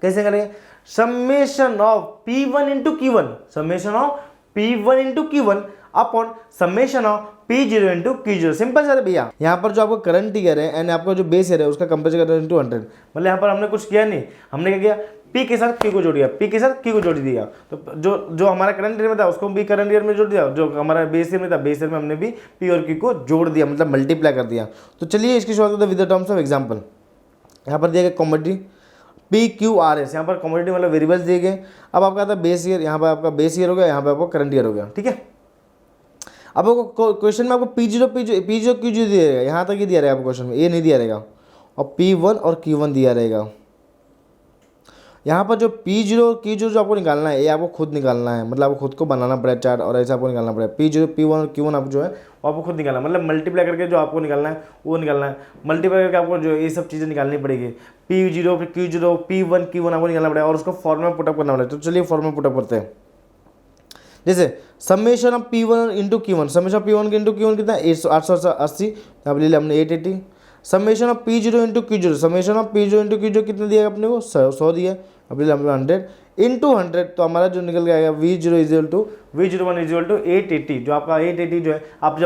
कैसे करेंगे, summation of P1 into Q1, summation of P1 into Q1 upon summation of P0 into Q0। Simple sir भैया, यहाँ पर जो आपको करंट ईयर है एंड आपका जो बेस ईयर है उसका कंपेयर करें इंटू 100। मतलब यहाँ पर हमने कुछ किया नहीं, हमने क्या किया P के साथ Q को जोड़ दिया, P के साथ Q को जोड़ दिया। तो जो हमारा करंट ईयर में था उसको भी करंट ईयर में जोड़ दिया, जो हमारा बेस ईयर में था बेस ईयर में हमने भी P और Q को जोड़ दिया, मतलब मल्टीप्लाई कर दिया। तो चलिए इसकी शुरुआत होता है with the terms of example. यहाँ पर दिया गया कमोडिटी PQRS, यहाँ पर कमोडिटी मतलब वेरिएबल्स दिए गए। अब आपका आता है बेस ईयर, यहाँ पर आपका बेस ईयर हो गया, यहाँ पर आपको करंट ईयर हो गया। ठीक है, अब आपको क्वेश्चन में आपको P0 Q0 दिया रहेगा, यहाँ तक ही दिया रहेगा आपको क्वेश्चन में, ये नहीं दिया रहेगा। और P1 और Q1 दिया रहेगा। यहाँ पर जो P0 Q0 जो आपको निकालना है ये आपको खुद निकालना है, मतलब आपको खुद को बनाना पड़ेगा चार्ट और ऐसा आपको निकालना पड़ेगा। P0 P1 और Q1 आप जो है वो आपको खुद निकालना है, मतलब मल्टीप्लाई करके जो आपको निकालना है वो निकालना है। मल्टीप्लाई करके आपको जो ये सब चीज़ें निकालनी पड़ेगी, P0 Q0 P1 Q1 आपको निकालना पड़ेगा और उसको फॉर्मूला पुटअप करना पड़ेगा। तो चलिए फॉर्मूला पुटअप करते हैं। जैसे summation of P1 into Q1, summation of P1 into Q1 कितना 880, यहाँ पर ले लिया हमने 880। Summation of P0 into Q0, summation of P0 into Q0 कितना दिया अपने को 100 दिया, अब ले हमने 100 इंटू 100। तो हमारा जो निकल के आएगा V01 इज इक्वल टू 880। जो आपका 880 जो है आप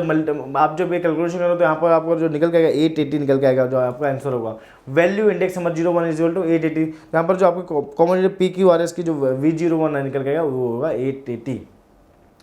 जब ये कैलकुलेशन करो तो यहाँ पर आपको जो निकल के आएगा 880 निकल के आएगा, जो आपका आंसर होगा। Value index number 01 is equal to 880। यहाँ पर जो आपको कॉमोडिटी PQRS की जो V01 निकल के आएगा वो होगा 880।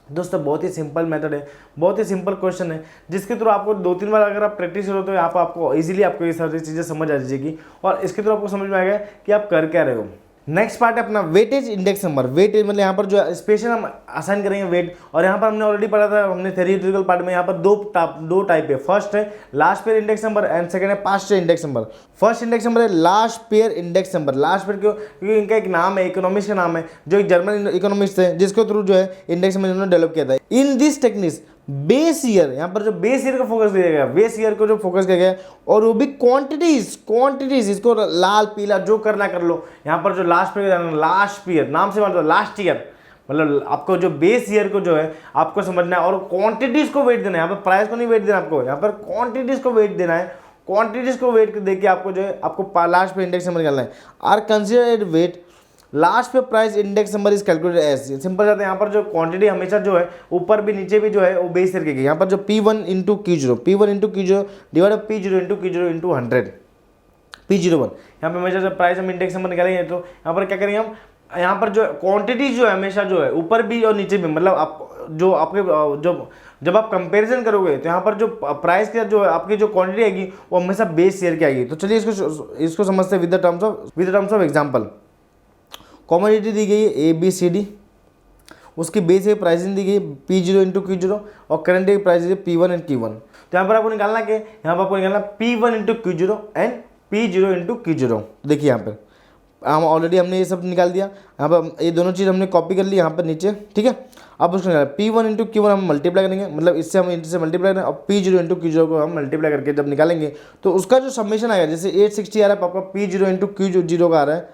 दोस्तों बहुत ही सिंपल मेथड है, बहुत ही सिंपल क्वेश्चन है, जिसके थ्रू आपको 2-3 बार अगर आप प्रैक्टिस करो तो यहाँ पर आपको इजीली आपको ये सारी चीज़ें समझ आ जाएगी और इसके थ्रू आपको समझ में आएगा कि आप कर क्या रहे हो। नेक्स्ट पार्ट है अपना वेटेज इंडेक्स नंबर। वेटेज मतलब यहाँ पर जो स्पेशल हम असाइन करेंगे वेट, और यहाँ पर हमने ऑलरेडी पढ़ा था, हमने थ्योरेटिकल पार्ट में यहाँ पर दो टाइप है। फर्स्ट है Laspeyres index number and second है Paasche index number. First index number है Laspeyres index number. Laspeyres क्यों, क्योंकि इनका एक नाम है, इकोनॉमिक्स का नाम है, जो एक जर्मन इकोनॉमिक्स थे जिसके थ्रू जो है इंडेक्स नंबर इन्होंने डेवलप किया था। इन दिस टेक्निक्स बेस ईयर, यहाँ पर जो बेस ईयर का फोकस दिया गया, बेस ईयर को जो फोकस किया गया, और वो भी क्वांटिटीज, इसको लाल पीला जो करना कर लो। यहाँ पर जो लास्ट पीरियड नाम से मतलब लास्ट ईयर, मतलब आपको जो बेस ईयर को जो है आपको समझना है और क्वांटिटीज को वेट देना है। यहाँ पर प्राइस को नहीं वेट देना आपको, यहाँ पर क्वांटिटीज को वेट देना है। क्वांटिटीज को वेट देके आपको जो है आपको लास्ट पे इंडेक्स नंबर निकालना है। आर कंसिडर वेट लास्ट पे price index number is calculated as. Simple जाते हैं, यहाँ पर जो क्वांटिटी हमेशा जो है ऊपर भी नीचे भी जो है वो बेस ईयर की। यहाँ पर जो P1 into Q0 divide P0 into Q0 into 100 P01। यहाँ पर हमेशा जब प्राइस हम इंडेक्स नंबर निकालेंगे तो यहाँ पर क्या करेंगे हम, यहाँ पर जो क्वांटिटी जो है हमेशा जो है ऊपर भी और नीचे भी, मतलब आप जो आपके जब आप कंपैरिजन करोगे तो यहाँ पर जो प्राइस का जो है आपकी जो क्वांटिटी आएगी वो हमेशा बेस ईयर की आएगी। तो चलिए इसको समझते हैं with the terms of example. Commodity दी गई है ABCD, उसकी बेस है प्राइसिंग दी गई P0 इंटू Q0 और करंट की प्राइस है P1 एंड Q1। तो यहाँ पर आपको निकालना क्या है, यहाँ पर आपको निकालना P1 into Q0 and P0 into Q0। देखिए यहाँ पर हमने ये सब निकाल दिया, यहाँ पर ये दोनों चीज़ हमने कॉपी कर ली यहाँ पर नीचे। ठीक है, अब उसको निकाला P1 इंटू Q1 हम मल्टीप्लाई करेंगे, मतलब इससे हम इनसे मल्टीप्लाई करेंगे और P0 इंटू Q0 को हम मल्टीप्लाई करके जब निकालेंगे तो उसका जो समेशन आएगा, जैसे 860 आ रहा है आपका P0 इंटू Q0 का आ रहा है,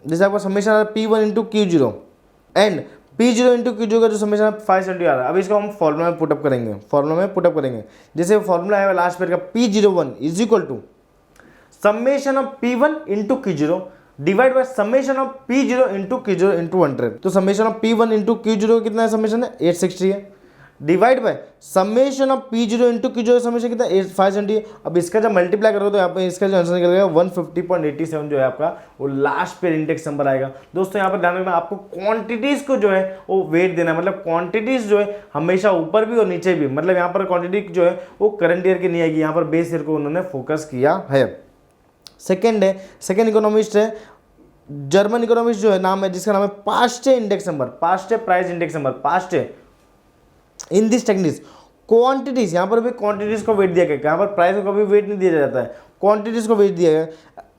जैसे आपका समेशन आ रहा है P1 into Q0 and P0 into Q0 का जो समेशन है 570 आ रहा है। अब इसको हम फॉर्मूला में पुटअप करेंगे, जैसे फॉर्मूला है लास्ट पेयर का P01 is equal to summation of P1 into Q0 divide by summation of P0 into Q0 into 100। तो summation of P1 into Q0 कितना है, समेशन है 860 है, divide by summation of P0 into Q0 summation कितना 570 है। अब इसका जब मल्टीप्लाई करोगे तो यहाँ पे इसका जो आंसर निकलेगा 150.87 जो है आपका वो लास्ट पेयर इंडेक्स नंबर आएगा। दोस्तों यहाँ पर ध्यान रखना, आपको क्वांटिटीज को जो है वो वेट देना है, मतलब क्वांटिटीज जो है हमेशा ऊपर भी और नीचे भी, मतलब यहाँ पर क्वांटिटी जो है वो करंट ईयर की नहीं आएगी, यहाँ पर बेस ईयर को उन्होंने फोकस किया है। सेकेंड इकोनॉमिस्ट है जर्मन इकोनॉमिस्ट जो है नाम है, जिसका नाम है Paasche index number, Paasche price index number, Paasche. In this techniques quantities, यहाँ पर भी क्वांटिटीज को वेट दिया गया, यहाँ पर प्राइस को कभी वेट नहीं दिया जाता है, क्वांटिटीज को वेट दिया गया।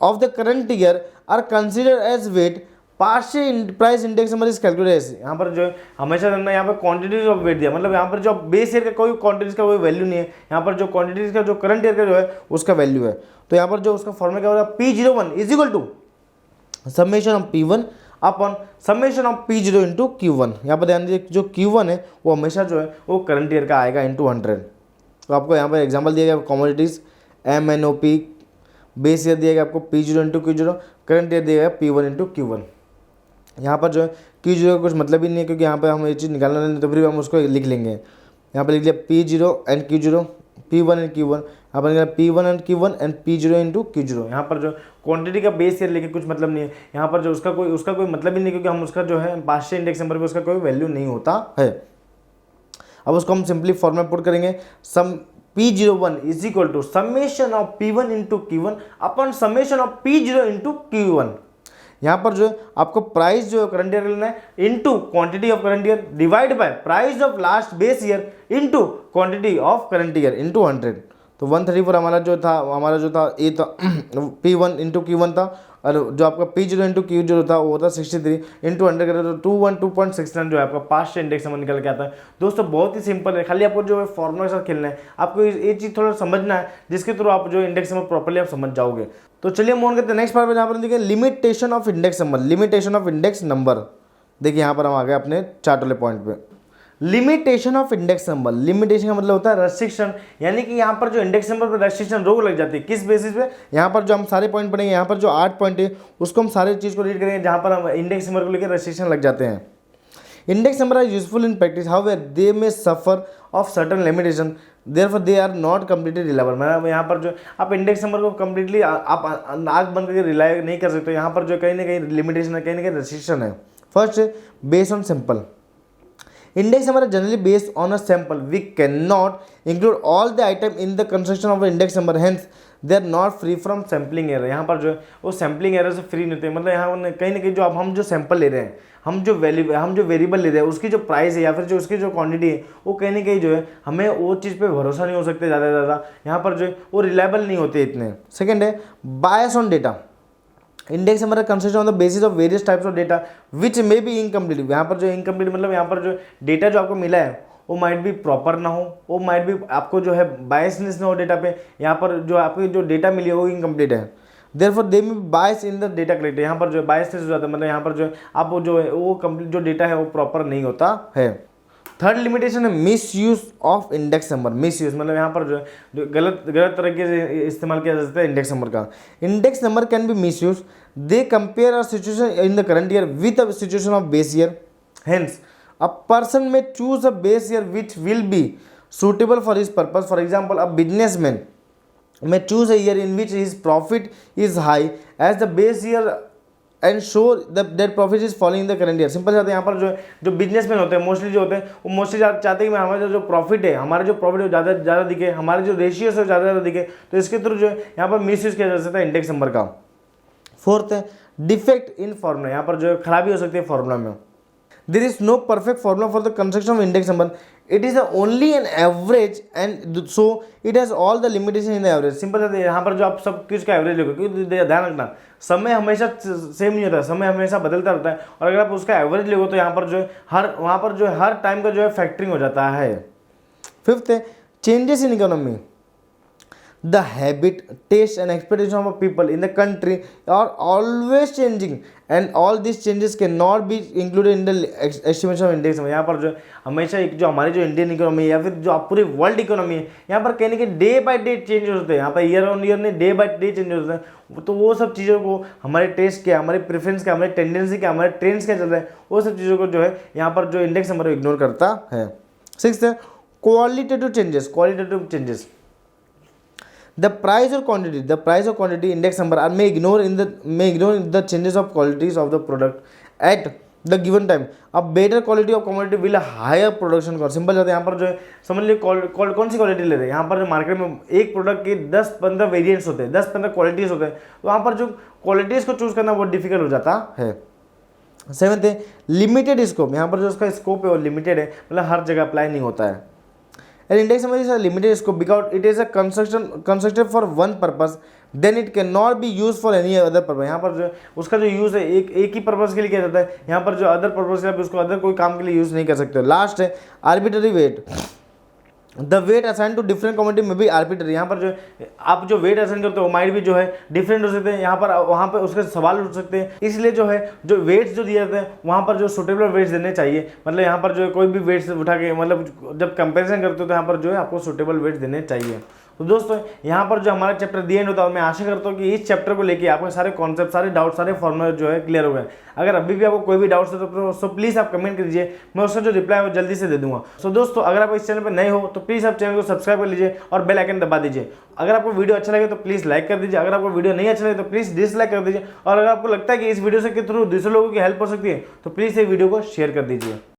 Of the current year are consider as weight, Paasche price index number is calculated. यहाँ पर जो है हमेशा जानना, यहाँ पर क्वांटिटीज ऑफ वेट दिया, मतलब यहाँ पर जो बेस ईयर का कोई क्वांटिटीज का कोई वैल्यू नहीं है, यहाँ पर जो क्वांटिटीज का जो करंट ईयर का जो है उसका वैल्यू है। तो यहाँ पर जो उसका फॉर्मूला क्या होगा, P01 is equal to summation of P1 upon summation of P0 into Q1। यहाँ पर ध्यान दीजिए जो Q1 है वो हमेशा जो है वो करंट ईयर का आएगा इंटू 100। तो आपको यहाँ पर एग्जांपल दिया गया कमोडिटीज MNOP, बेस ईयर दिया गया आपको P0 into Q0, current year दिया गया P1 इंटू Q1। यहाँ पर जो है Q0 का कुछ मतलब ही नहीं है, क्योंकि यहाँ पर हम ये चीज़ निकालना नहीं, तो फिर हम उसको लिख लेंगे। यहाँ पर लिख लिया P0 and Q0, P1 and Q1, यहाँ पर P1 and Q1 and P0 into Q0। यहाँ पर जो क्वांटिटी का बेस ईयर लेके कुछ मतलब नहीं है, यहाँ पर जो उसका कोई मतलब ही नहीं, क्योंकि हम उसका जो है पास्टे इंडेक्स नंबर पे उसका कोई वैल्यू नहीं होता है। अब उसको हम सिंपली फॉर्मेट पुट करेंगे, sum P01 is equal to summation of P1 into Q1 upon summation of P0 into Q1। यहाँ पर जो है आपको प्राइस जो है करंट ईयर लेना है into quantity of current year divide by price of last base year into quantity of current year into 100। तो 134 हमारा जो था ये था P1 इंटू Q1 था, और जो आपका P0 इंटू Q0 था वो था 63 इंटू 100 करें तो 212.69 जो है आपका पास्ट इंडेक्स नंबर निकल के आता है। दोस्तों बहुत ही सिंपल है, खाली आपको जो है फॉर्मूला के साथ खेलना है, आपको ये चीज़ थोड़ा समझना है, जिसके थ्रू आप जो इंडेक्स नंबर प्रॉपर्ली आप समझ जाओगे। तो चलिए हम ऑन करते हैं नेक्स्ट पार्ट में, जहाँ पर देखिए limitation of index number, limitation of index number. देखिए यहाँ पर हम आ गए अपने चार्ट वाले पॉइंट पे। Limitation of index number, limitation का मतलब होता है रेस्ट्रिक्शन, यानी कि यहाँ पर जो इंडेक्स नंबर पर रेस्ट्रिक्शन रोक लग जाती है, किस बेसिस पे, यहाँ पर जो हम सारे पॉइंट पढ़ेंगे, यहाँ पर जो 8 पॉइंट है उसको हम सारे चीज़ को रीड करेंगे जहाँ पर हम इंडेक्स नंबर को लेकर रेस्ट्रिक्शन लग जाते हैं। Index number are useful in practice, however they may suffer of certain limitation, therefore they are not completely reliable. मतलब यहाँ पर जो आप इंडेक्स नंबर को कम्प्लीटली आप आग बंद करके रिलाय नहीं कर सकते, यहाँ पर जो कहीं ना कहीं लिमिटेशन है, कहीं ना कहीं रेस्ट्रिक्शन है। First based on sample, index number are generally based on a sample. We cannot include all the item in the construction of an index number, hence they are not free from sampling error। यहाँ पर जो है वो sampling error से free नहीं होते, मतलब यहाँ कहीं ना कहीं जो अब हम जो सैंपल ले रहे हैं, हम जो वेरिएबल ले रहे हैं, उसकी जो प्राइस है या फिर जो उसकी जो क्वांटिटी है, वो कहीं ना कहीं जो है हमें वो चीज़ पे भरोसा नहीं हो सकते ज़्यादा से ज़्यादा, यहाँ पर जो है वो रिलायबल नहीं होते इतने। सेकेंड है bias on data, index number consist on the basis of various types of data which may be incomplete. यहाँ पर जो इनकम्प्लीट मतलब यहाँ पर जो डेटा जो आपको मिला है वो माइट भी प्रॉपर ना हो, वो माइट भी आपको जो है बायसनेस ना हो डेटा पे, यहाँ पर जो आपकी जो डेटा मिली है वो इनकम्प्लीट है। Therefore they may be bias in the data collected, यहाँ पर जो है बायसनेस हो जाता है, मतलब यहाँ पर जो है आप जो है वो कंप्लीट जो डेटा है वो प्रॉपर नहीं होता है। थर्ड लिमिटेशन है miss use of index number, miss use मतलब यहाँ पर जो है जो गलत तरीके से इस्तेमाल किया जा सकता है इंडेक्स नंबर का। Index number can be misuse, they compare a situation in the current year with a situation of base year, hence a person may choose a base year which will be suitable for his purpose. For example, a businessman may choose a year in which his profit is high as the base year and show that profit is falling in the current year. Simple जाते हैं यहाँ पर जो businessman होते हैं mostly जो होते हैं वो मोस्टली चाहते हैं कि हमारा जो प्रॉफिट है ज़्यादा दिखे, हमारे जो रेशियो है ज़्यादा दिखे, तो इसके थ्रू जो है यहाँ पर मिस यूज़ किया जा सकता है इंडेक्स नंबर का। फोर्थ है डिफेक्ट इन फॉर्मूला, यहाँ पर जो है खराबी हो सकती है फॉर्मूला में। There is no perfect formula for the construction of index number. It is only an average and so it has all the limitation in the average. Simple है यहाँ पर जो आप सब कुछ का एवरेज लोगे, क्योंकि ध्यान रखना समय हमेशा सेम नहीं होता, समय हमेशा बदलता रहता है, और अगर आप उसका एवरेज लोगे तो यहाँ पर जो है वहाँ पर जो है हर टाइम का जो है फैक्टरिंग हो जाता है। फिफ्थ है changes in economy, the habit, taste and expectation of people in the country are always changing and all these changes cannot be included in the estimation of index number। यहाँ पर जो हमेशा एक जो हमारी जो इंडियन इकोनॉमी है या फिर जो पूरी वर्ल्ड इकोनॉमी है, यहाँ पर कहीं ना कहीं डे बाय डे चेंज होते हैं, यहाँ पर ईयर ऑन ईयर नहीं डे बाय डे चेंज होते हैं। तो वो सब चीज़ों को हमारे टेस्ट क्या, हमारे प्रेफरेंस क्या, हमारे टेंडेंसी क्या, हमारे ट्रेंड्स क्या चल रहा है, वो सब चीज़ों को जो है यहाँ पर जो इंडेक्स नंबर इग्नोर करता है। सिक्स्थ है qualitative changes. Qualitative changes, the price or quantity index number are may ignore the changes of qualities of the product at the given time। अब better quality of commodity will hire production cost. Simple जाता है, यहाँ पर जो है समझ लीजिए कौन सी क्वालिटी ले रहे हैं, यहाँ पर जो मार्केट में एक प्रोडक्ट के 10-15 वेरिएंट्स होते हैं, 10-15 क्वालिटीज होते हैं, तो वहाँ पर जो क्वालिटीज को चूज करना बहुत डिफिकल्ट हो जाता है। सेवंथ है लिमिटेड स्कोप। यहाँ पर जो उसका स्कोप है वो लिमिटेड है, मतलब हर जगह अप्लाई नहीं होता है। An index number is a limited scope because it is a constructed for one purpose, then it cannot be used for any other purpose। यहाँ पर जो उसका जो यूज़ है एक ही पर्पज़ के लिए किया जाता है, यहाँ पर जो अदर पर्पज़ के लिए उसको अदर कोई काम के लिए यूज़ नहीं कर सकते हो। लास्ट है arbitrary weight. The weight assign to different community में भी आर्बिट्ररी। यहाँ पर जो आप जो वेट असाइन करते हो माइट भी जो है डिफरेंट हो सकते हैं, यहाँ पर वहाँ पर उसके सवाल उठ सकते हैं, इसलिए जो है जो वेट्स जो दिए जाते हैं वहाँ पर जो सुटेबल वेट्स देने चाहिए। मतलब यहाँ पर जो है कोई भी वेट्स उठा के मतलब जब कंपेरिजन करते हो तो यहाँ पर जो है आपको सुटेबल वेट्स देने चाहिए। तो दोस्तों यहाँ पर जो हमारा चैप्टर दी एंड होता है, मैं आशा करता हूँ कि इस चैप्टर को लेके आपके सारे कॉन्सेप्ट, सारे डाउट, सारे फॉर्मूला जो है क्लियर हो गए। अगर अभी भी आपको कोई भी डाउट्स है तो प्लीज़ आप कमेंट कीजिए, मैं उसका जो रिप्लाई है वो जल्दी से दे दूंगा। सो दोस्तों अगर आप इस चैनल पर नए हो तो प्लीज़ आप चैनल को सब्सक्राइब कर लीजिए और बेल आइकन दबा दीजिए। अगर आपको वीडियो अच्छा लगे तो प्लीज़ लाइक कर दीजिए, अगर आपको वीडियो नहीं अच्छा लगे तो प्लीज़ डिसलाइक कर दीजिए, और अगर आपको लगता है कि इस वीडियो से के थ्रू दूसरे लोगों की हेल्प हो सकती है तो प्लीज़ ये वीडियो को शेयर कर दीजिए।